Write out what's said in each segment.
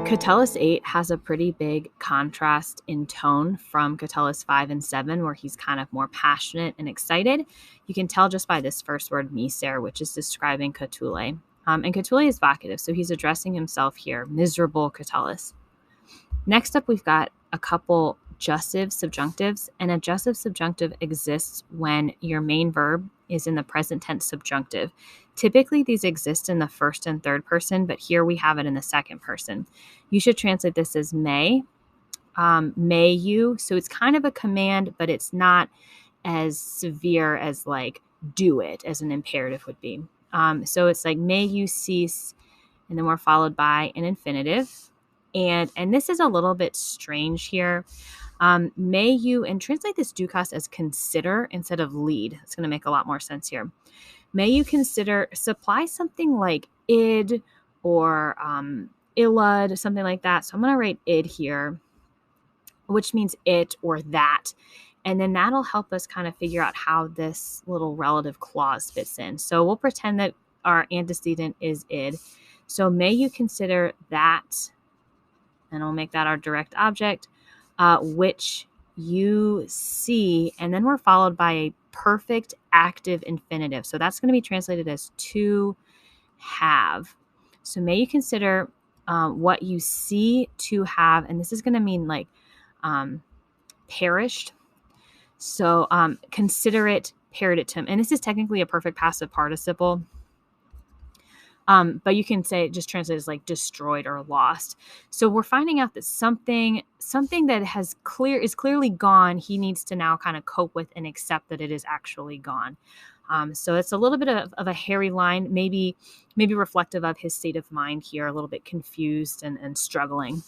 Catullus 8 has a pretty big contrast in tone from Catullus 5 and 7, where he's kind of more passionate and excited. You can tell just by this first word, miser, which is describing Catulle. And Catulle is vocative, so he's addressing himself here, miserable Catullus. Next up, we've got a couple jussive subjunctives. An adjussive subjunctive exists when your main verb is in the present tense subjunctive. Typically, these exist in the first and third person, but here we have it in the second person. You should translate this as may you. So it's kind of a command, but it's not as severe as like do it, as an imperative would be. So it's like may you cease, and then we're followed by an infinitive. And this is a little bit strange here. May you, and translate this dukas as consider instead of lead. It's going to make a lot more sense here. May you consider, supply something like id or illud, something like that. So I'm going to write id here, which means it or that. And then that'll help us kind of figure out how this little relative clause fits in. So we'll pretend that our antecedent is id. So may you consider that, and I'll make that our direct object, which you see, and then we're followed by a perfect active infinitive. So that's going to be translated as to have. So may you consider what you see to have, and this is going to mean like perished. So consider it periditum, and this is technically a perfect passive participle. But you can say, just translate as like destroyed or lost. So we're finding out that something that is clearly gone, he needs to now kind of cope with and accept that it is actually gone. So it's a little bit of a hairy line, maybe reflective of his state of mind here, a little bit confused and struggling.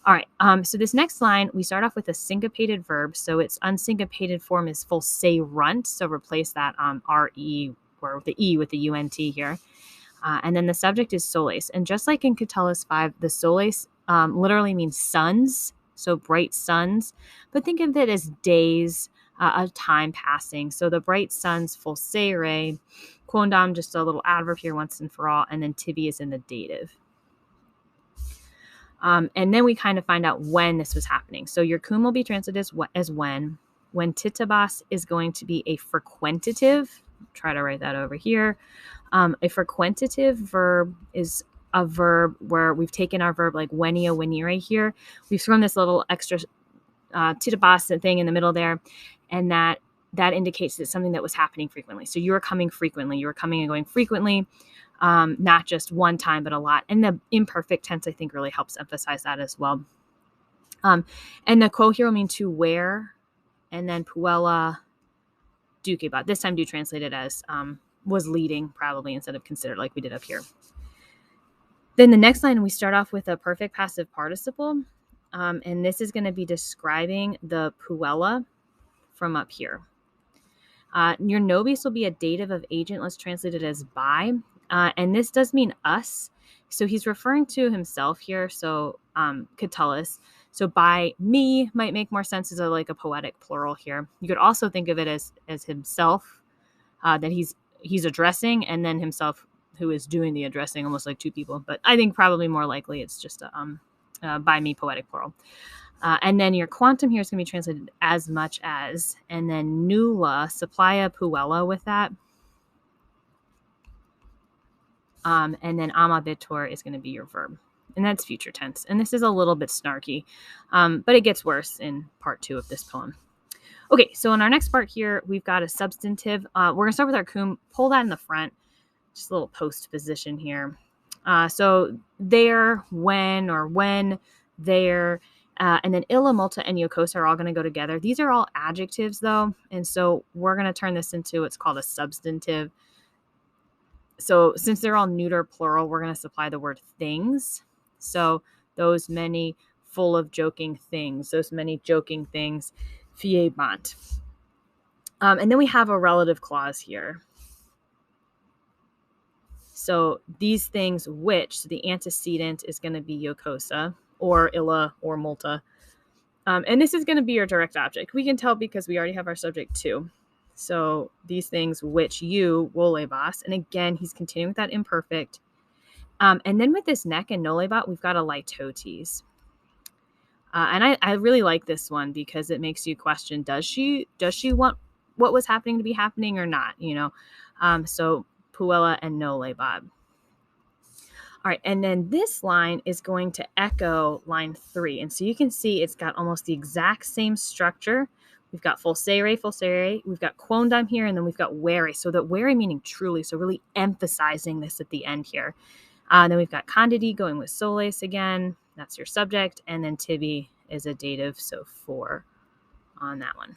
All right, so this next line, we start off with a syncopated verb. So its unsyncopated form is fulserunt. So replace that re or the e with the unt here. And then the subject is soles. And just like in Catullus 5, the soles literally means suns, so bright suns. But think of it as days of time passing. So the bright suns, fulsere, quondam, just a little adverb here once and for all, and then tibi is in the dative. And then we kind of find out when this was happening. So your cum will be translated as when. When titibas is going to be a frequentative. Try to write that over here. A frequentative verb is a verb where we've taken our verb like wenia, wenire here. We've thrown this little extra titibas thing in the middle there, and that indicates that something that was happening frequently. So you were coming frequently. You were coming and going frequently, not just one time, but a lot. And the imperfect tense, I think, really helps emphasize that as well. And the quo here will mean to wear, and then puella, dukebat. This time do translate it as was leading, probably, instead of considered like we did up here. Then the next line, we start off with a perfect passive participle. And this is going to be describing the puella from up here. Your nobis will be a dative of agent. Let's translate it as by. And this does mean us. So he's referring to himself here. So Catullus. So by me might make more sense as like a poetic plural here. You could also think of it as himself, that he's addressing, and then himself who is doing the addressing, almost like two people. But I think probably more likely it's just a by me poetic plural. And then your quantum here is going to be translated as much as, and then nulla, supply a puella with that. And then amabitur is going to be your verb. And that's future tense. And this is a little bit snarky, but it gets worse in part 2 of this poem. Okay, so in our next part here, we've got a substantive. We're going to start with our cum. Pull that in the front. Just a little post position here. So there, when, there, and then illa, multa, and yokosa are all going to go together. These are all adjectives, though. And so we're going to turn this into what's called a substantive. So since they're all neuter plural, we're going to supply the word things. So those many full of joking things, those many joking things, fiebant. And then we have a relative clause here. So these things which, so the antecedent is going to be yokosa or illa or multa. And this is going to be your direct object. We can tell because we already have our subject too. So these things which you, volebas, and again, he's continuing with that imperfect. And then with this neck and nolebot, we've got a litotes. And I really like this one because it makes you question, does she want what was happening to be happening or not? So puella and nolebot. All right, and then this line is going to echo line 3. And so you can see it's got almost the exact same structure. We've got fulsare, we've got quondam here, and then we've got were. So that were meaning truly, so really emphasizing this at the end here. Then we've got candidi going with soles again. That's your subject. And then tibi is a dative, so 4 on that one.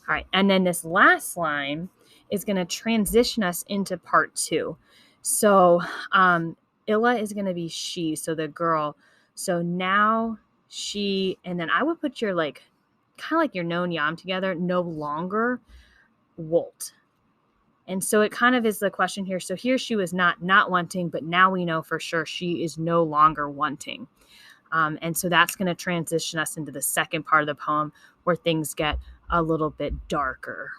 All right, and then this last line is going to transition us into part 2. So Illa is going to be she, so the girl. So now she, and then I would put your kind of like your known yam together, no longer wolt. And so it kind of is the question here. So here she was not wanting, but now we know for sure she is no longer wanting. And so that's going to transition us into the second part of the poem where things get a little bit darker.